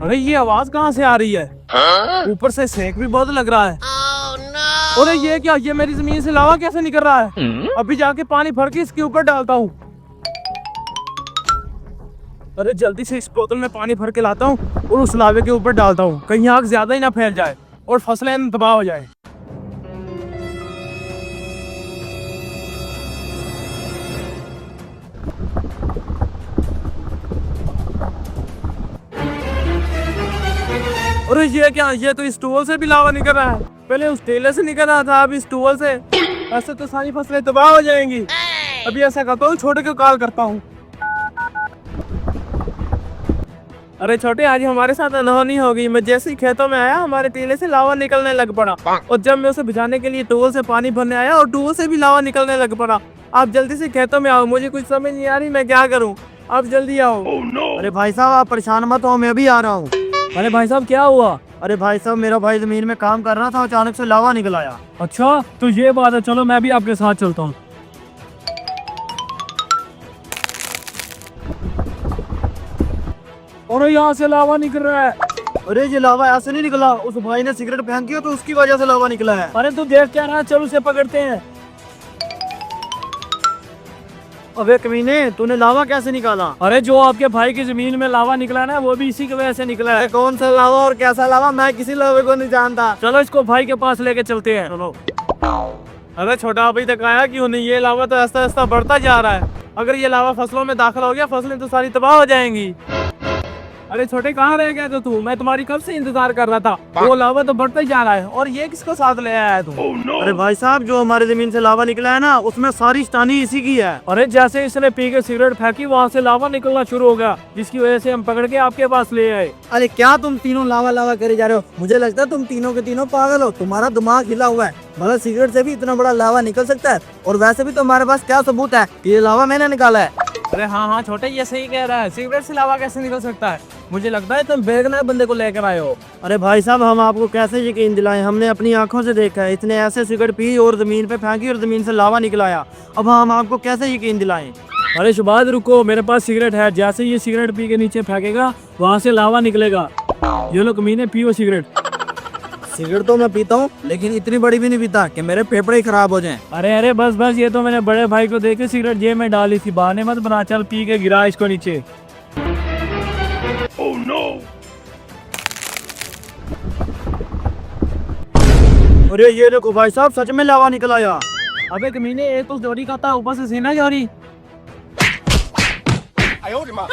अरे ये आवाज कहाँ से आ रही है? ऊपर से सेक भी बहुत लग रहा है। अरे ये क्या, ये मेरी जमीन से लावा कैसे निकल रहा है? अभी जाके पानी भर के इसके ऊपर डालता हूँ। अरे जल्दी से इस बोतल में पानी भर के लाता हूँ और उस लावे के ऊपर डालता हूँ, कहीं आग ज्यादा ही ना फैल जाए और फसलें तबाह हो जाए। अरे ये क्या, ये तो इस टूवल से भी लावा निकल रहा है। पहले उस टेलर से निकल रहा था, अब इस टूवल से। ऐसे तो सारी फसलें तबाह हो जाएंगी। अभी ऐसा करता हूँ, छोटे को कॉल करता हूँ। अरे छोटे, आज हमारे साथ अनहोनी हो गई। मैं जैसे ही खेतों में आया, हमारे टीले से लावा निकलने लग पड़ा और जब मैं उसे बुझाने के लिए टूवल से पानी भरने आया और टूवल से भी लावा निकलने लग पड़ा। आप जल्दी से खेतों में आओ, मुझे कुछ समझ नहीं आ रही मैं क्या करूँ। आप जल्दी आओ। अरे भाई साहब, आप परेशान मत हो, मैं अभी आ रहा हूँ। अरे भाई साहब, क्या हुआ? अरे भाई साहब, मेरा भाई जमीन में काम कर रहा था, अचानक से लावा निकल आया। अच्छा तो ये बात है, चलो मैं भी आपके साथ चलता हूँ। और यहाँ से लावा निकल रहा है। अरे ये लावा ऐसे नहीं निकला, उस भाई ने सिगरेट फेंकी तो उसकी वजह से लावा निकला है। अरे तू देख क्या रहा है, चल उसे पकड़ते हैं। अबे कमीने, तूने लावा कैसे निकाला? अरे जो आपके भाई की जमीन में लावा निकला ना, वो भी इसी की वजह से निकला है। कौन सा लावा और कैसा लावा? मैं किसी लावे को नहीं जानता। चलो इसको भाई के पास लेके चलते हैं। चलो। अरे छोटा, अभी तक आया क्यों नहीं? ये लावा तो ऐसा ऐसा बढ़ता जा रहा है। अगर ये लावा फसलों में दाखिल हो गया, फसलें तो सारी तबाह हो जाएंगी। अरे छोटे, कहाँ रह गया तू? मैं तुम्हारी कब से इंतजार कर रहा था। वो लावा तो बढ़ता ही जा रहा है। और ये किसको साथ ले आया है तू? अरे भाई साहब, जो हमारी जमीन से लावा निकला है ना, उसमें सारी स्टानी इसी की है। अरे जैसे इसने पी के सिगरेट फेंकी, वहाँ से लावा निकलना शुरू हो गया, जिसकी वजह से हम पकड़ के आपके पास ले आए। अरे क्या तुम तीनों लावा लावा करे जा रहे हो? मुझे लगता है तुम तीनों के तीनों पागल हो, तुम्हारा दिमाग हिला हुआ है। भला सिगरेट से भी इतना बड़ा लावा निकल सकता है? और वैसे भी तुम्हारे पास क्या सबूत है कि ये लावा मैंने निकाला है? अरे हाँ छोटे, ये सही कह रहा है। सिगरेट से लावा कैसे निकल सकता है? मुझे लगता है तुम बेगुनाह बंदे को लेकर आए हो। अरे भाई साहब, हम आपको कैसे यकीन दिलाएं? हमने अपनी आंखों से देखा है, इतने ऐसे सिगरेट पी और जमीन पे फेंकी और जमीन से लावा निकलाया। अब हम आपको कैसे यकीन दिलाएं? अरे शुभाद रुको, मेरे पास सिगरेट है। जैसे ये सिगरेट पी के नीचे फेंकेगा, वहाँ से लावा निकलेगा। ये लो कमीने, पियो सिगरेट। सिगरेट तो मैं पीता हूँ, लेकिन इतनी बड़ी भी नहीं पीता कि मेरे फेफड़े ही खराब हो जाएं। अरे बस बस, ये तो मैंने बड़े भाई को देके सिगरेट जेब में डाली थी। बहाने मत बना, चल पी के गिरा इसको नीचे। Oh no! अरे ये देखो भाई साहब, सच में लावा निकल आया। अबे कमीने, एक तो चोरी करता, ऊपर से सीना चोरी। I owed him up.